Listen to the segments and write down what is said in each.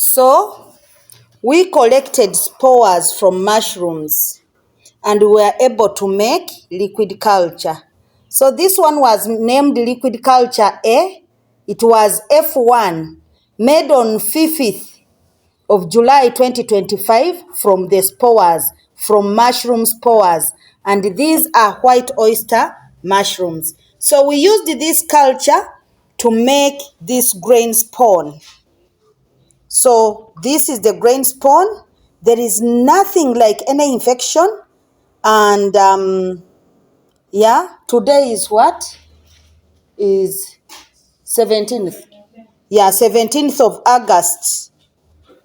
So we collected spores from mushrooms and we were able to make liquid culture. So this one was named liquid culture A. It was F1, made on 5th of July 2025 from the spores, from mushroom spores. And these are white oyster mushrooms. So we used this culture to make this grain spawn. So this is the grain spawn. There is nothing like any infection. And yeah, today is what? Is 17th. Yeah, 17th of August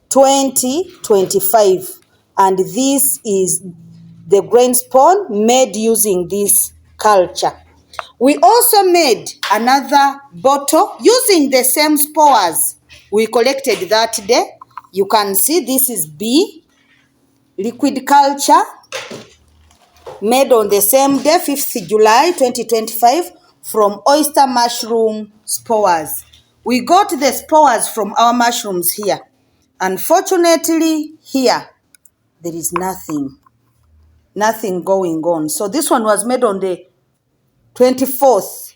2025. And this is the grain spawn made using this culture. We also made another bottle using the same spores we collected that day. You can see this is B, liquid culture, made on the same day, 5th July 2025, from oyster mushroom spores. We got the spores from our mushrooms here. Unfortunately, here, there is nothing going on. So this one was made on the 24th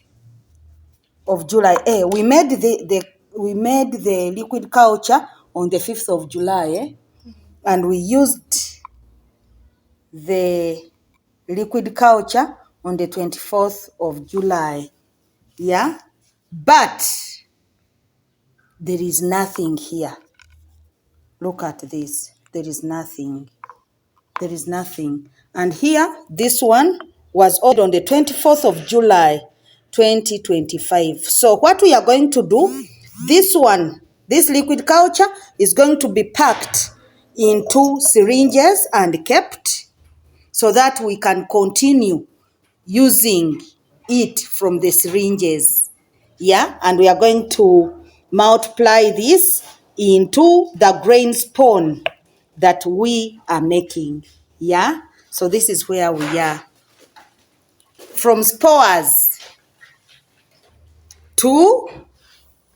of July. We made the liquid culture on the 5th of July, and we used the liquid culture on the 24th of July. Yeah, but there is nothing here. Look at this. There is nothing. There is nothing. And here, this one was ordered on the 24th of July 2025. So what we are going to do, this liquid culture is going to be packed into syringes and kept so that we can continue using it from the syringes. Yeah, and we are going to multiply this into the grain spawn that we are making. Yeah, so this is where we are. From spores to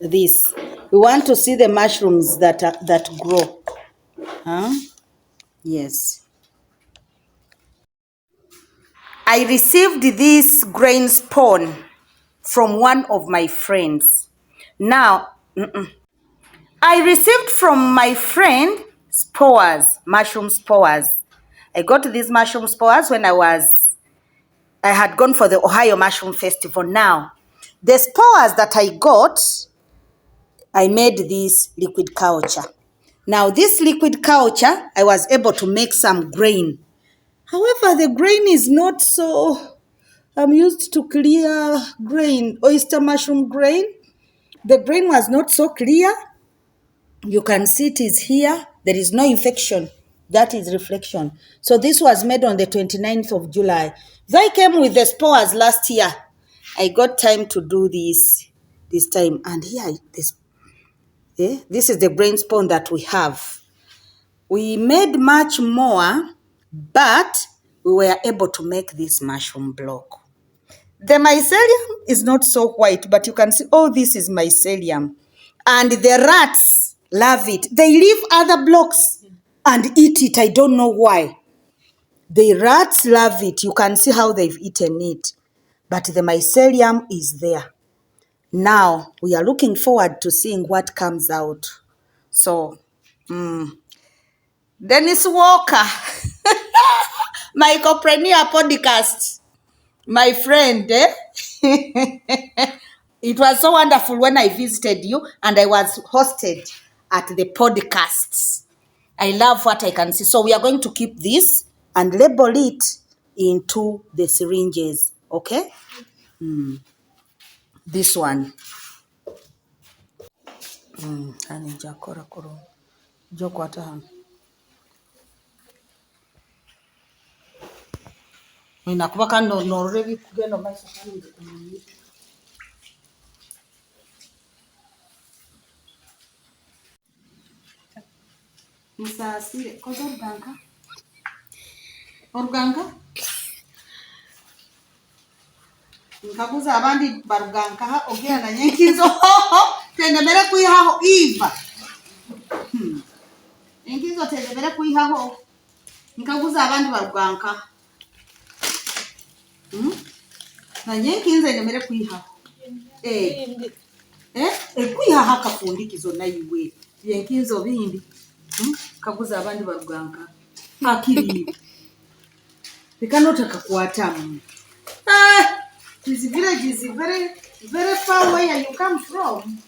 this. We want to see the mushrooms that grow. Huh? Yes. I received this grain spawn from one of my friends. Now, I received from my friend spores, mushroom spores. I got these mushroom spores when I had gone for the Ohio Mushroom Festival. Now, the spores that I got, I made this liquid culture. Now, this liquid culture, I was able to make some grain. However, the grain is not so, I'm used to clear grain, oyster mushroom grain. The grain was not so clear. You can see it is here. There is no infection. That is reflection. So this was made on the 29th of July. Though I came with the spores last year, I got time to do this time. And here, this is the grain spawn that we have. We made much more, but we were able to make this mushroom block. The mycelium is not so white, but you can see, oh, this is mycelium. And the rats love it. They leave other blocks and eat it. I don't know why. The rats love it. You can see how they've eaten it. But the mycelium is there. Now, we are looking forward to seeing what comes out. So, Dennis Walker, Mycopreneur podcast, my friend, It was so wonderful when I visited you and I was hosted at the podcasts. I love what I can see. So we are going to keep this and label it into the syringes. Okay? This one. Musasire kozo oruganga nkabuza abandi baruganka ogera na nyenkizo tende mere kuyihaho iva enkinzo tezebere kuihaho nkaguza abandi barwanka nanye enkinzo enemere kuihaho kuihaho akafundikizo naiwe byenkinzo bindi kaguza abandi barwanka akiri bikanotaka kuatamu this village is very very far where you come from.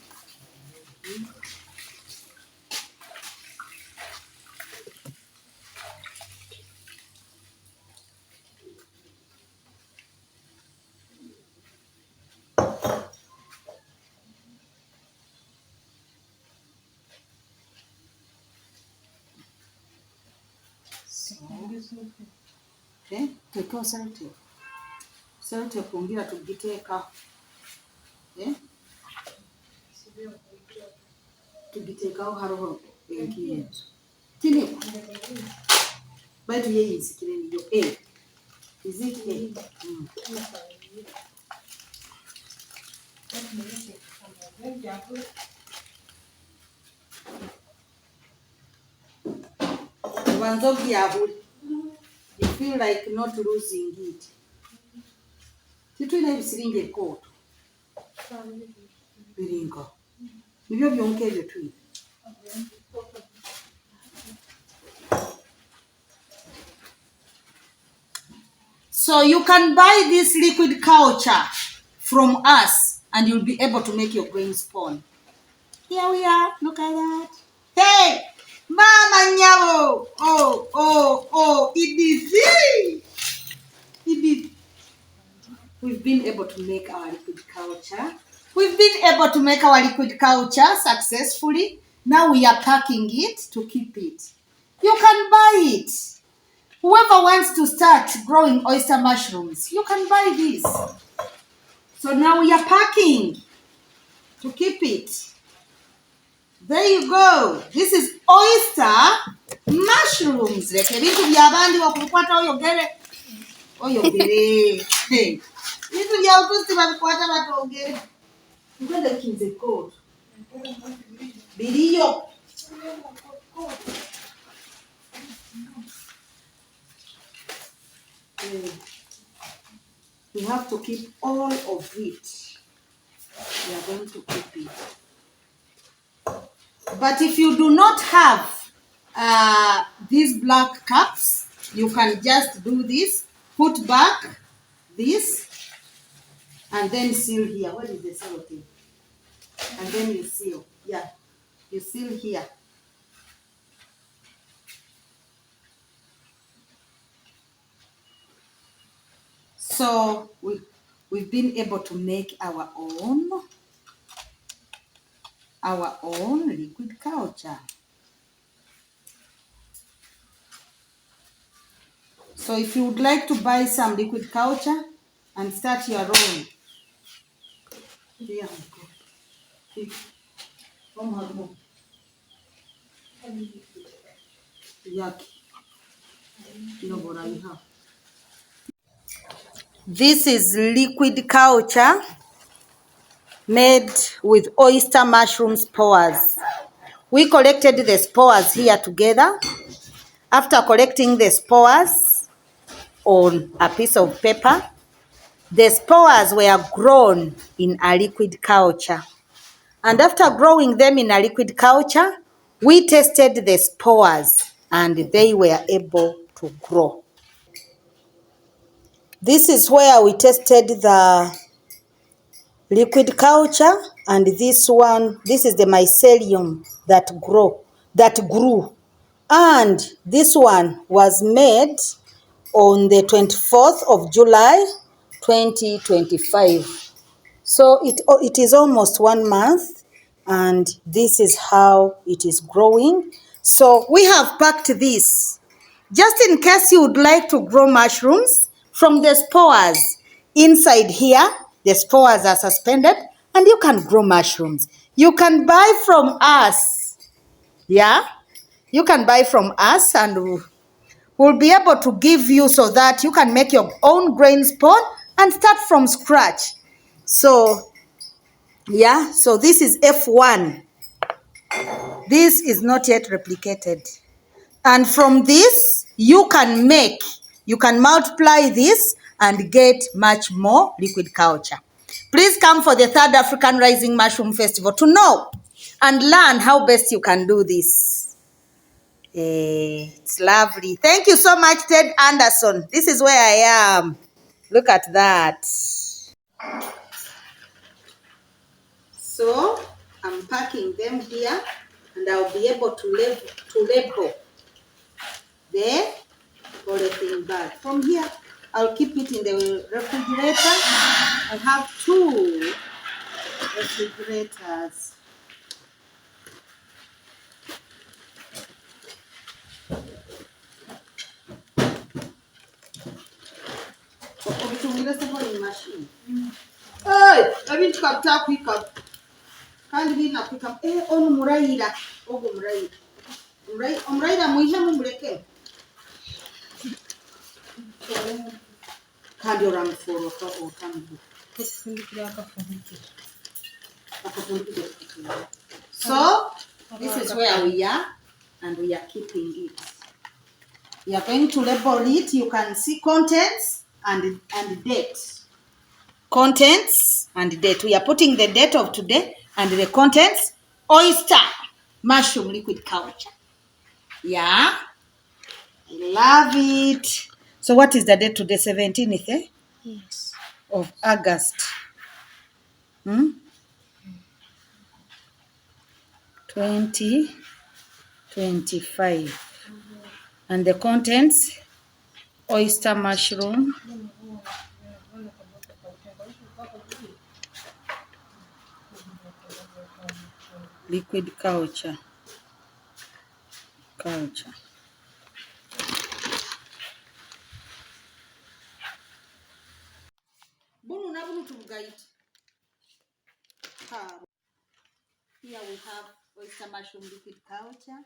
Teka salte kungira tugiteeka tugiteekaho hariho enkinzo tini baitu yeyizikire niyo iziki wanzo byabuli you feel like not losing it. Kitu ina bisiringe ko biringa nibyo byonke byo tu. So you can buy this liquid culture from us and you'll be able to make your grain spawn. Here we are, look at that. Hey, mama nyabo. Oh, it is. We've been able to make our liquid culture. We've been able to make our liquid culture successfully. Now we are packing it to keep it. You can buy it. Whoever wants to start growing oyster mushrooms, you can buy this. So now we are packing to keep it. There you go. This is oyster mushrooms. Leke bintu byabandi wakukwata oyogere. Hey. Bintu bya utusti babikwata batogere. Ngende kinze code. Biliyo. We have to keep all of it. We are going to keep it. But if you do not have these black caps, you can just do this, put back this, and then seal here. What is the seal thing? And then you seal. Yeah, you seal here. So we've been able to make our own liquid culture. So if you would like to buy some liquid culture and start your own, here we go. This is liquid culture made with oyster mushroom spores. We collected the spores here together. After collecting the spores on a piece of paper, the spores were grown in a liquid culture. And after growing them in a liquid culture, we tested the spores and they were able to grow. This is where we tested the liquid culture, and this is the mycelium that grew. And this one was made on the 24th of July, 2025. So it is almost 1 month, and this is how it is growing. So we have packed this just in case you would like to grow mushrooms from the spores. Inside here, the spores are suspended and you can grow mushrooms. You can buy from us. Yeah? You can buy from us and we'll be able to give you so that you can make your own grain spawn and start from scratch. So, yeah, so this is F1. This is not yet replicated. And from this, you can multiply this and get much more liquid culture. Please come for the 3rd African Rising Mushroom Festival to know and learn how best you can do this. It's lovely. Thank you so much, Ted Anderson. This is where I am. Look at that. So I'm packing them here, and I'll be able to label the polythene bag. From here, I'll keep it in the refrigerator. I have 2 refrigerators. Machine. Hey, I mean, pick up. Can't be na pick up. On Muraira. Ogo Muraira. Muraira, Muhammad Mureke. Kandi oramuforoka otambu. So this is where we are, and we are keeping it. We are going to label it. You can see contents and date. Contents and date. We are putting the date of today and the contents. Oyster mushroom liquid culture. Yeah, I love it. So what is the date today? 17th, eh? Yes. Of August. 2025. And the contents, oyster mushroom, liquid culture. Here we have oyster mushroom liquid culture.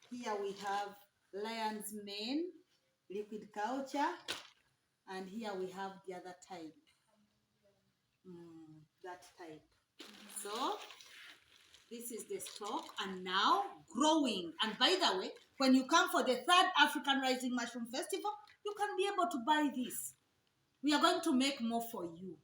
Here we have lion's mane liquid culture. And here we have the other type. That type. So this is the stock, and now growing. And by the way, when you come for the 3rd African Rising Mushroom Festival, you can be able to buy this. We are going to make more for you.